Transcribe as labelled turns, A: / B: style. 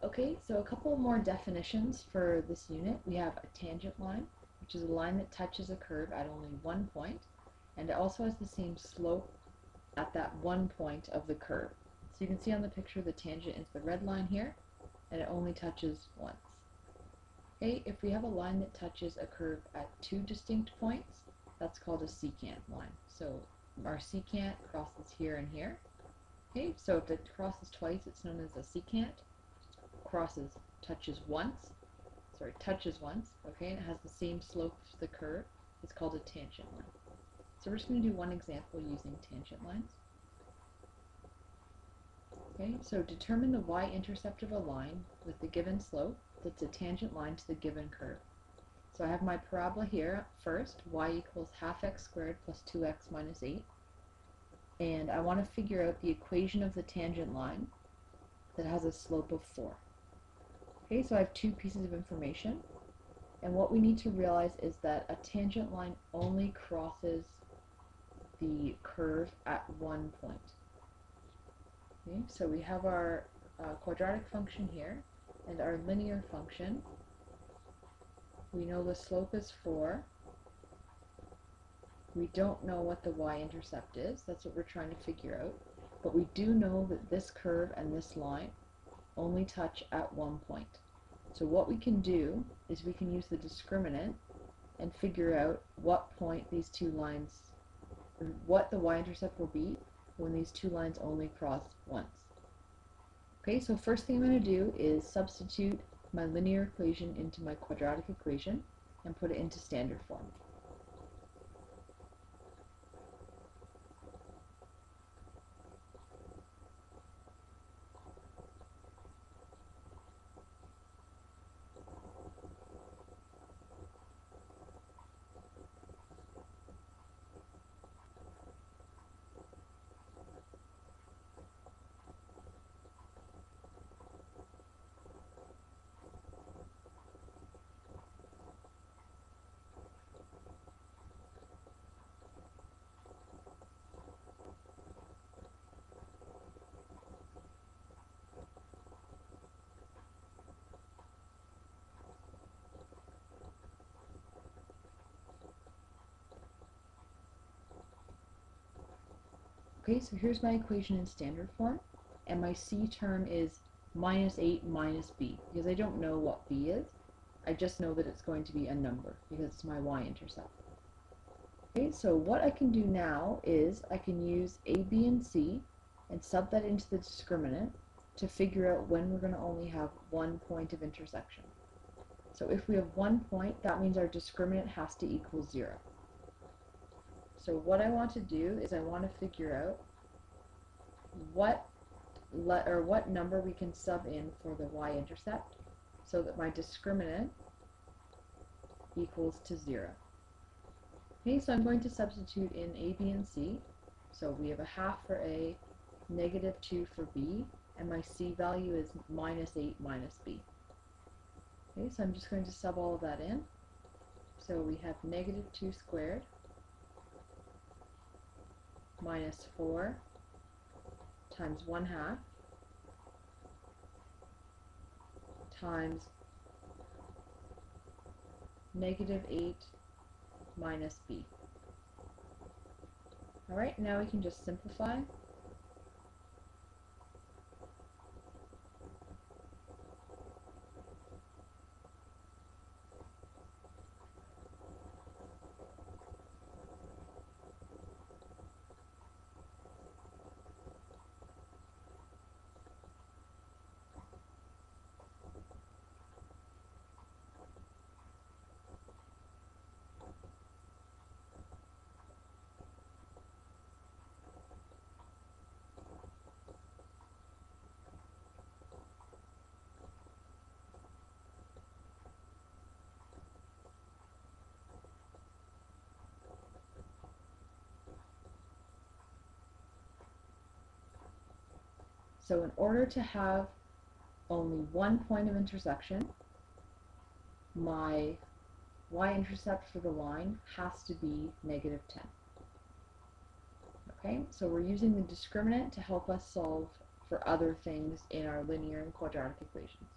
A: Okay, so a couple more definitions for this unit. We have a tangent line, which is a line that touches a curve at only one point, and it also has the same slope at that one point of the curve. So you can see on the picture the tangent is the red line here, and it only touches once. Okay, if we have a line that touches a curve at two distinct points, that's called a secant line. So our secant crosses here and here. Okay, so if it crosses twice, it's known as a secant. Touches once, okay, and it has the same slope as the curve, it's called a tangent line. So we're just going to do one example using tangent lines. Okay, so determine the y-intercept of a line with the given slope that's a tangent line to the given curve. So I have my parabola here first, y equals half x squared plus 2x minus 8, and I want to figure out the equation of the tangent line that has a slope of 4. Okay, so I have two pieces of information, and what we need to realize is that a tangent line only crosses the curve at one point. Okay, so we have our quadratic function here, and our linear function. We know the slope is 4. We don't know what the y-intercept is. That's what we're trying to figure out. But we do know that this curve and this line only touch at one point. So what we can do is we can use the discriminant and figure out what point these two lines, or what the y-intercept will be when these two lines only cross once. Okay, so first thing I'm going to do is substitute my linear equation into my quadratic equation and put it into standard form. Okay, so here's my equation in standard form, and my c term is minus 8 minus b, because I don't know what b is. I just know that it's going to be a number, because it's my y-intercept. Okay, so what I can do now is I can use a, b, and c and sub that into the discriminant to figure out when we're going to only have one point of intersection. So if we have one point, that means our discriminant has to equal 0. So what I want to do is I want to figure out what number we can sub in for the y-intercept so that my discriminant equals to 0. Okay, so I'm going to substitute in a, b, and c. So we have a half for a, negative 2 for b, and my c value is minus 8 minus b. Okay, so I'm just going to sub all of that in. So we have negative 2 squared minus 4 times 1/2 times negative 8 minus b. Alright, now we can just simplify. So in order to have only one point of intersection, my y-intercept for the line has to be negative 10. Okay, so we're using the discriminant to help us solve for other things in our linear and quadratic equations.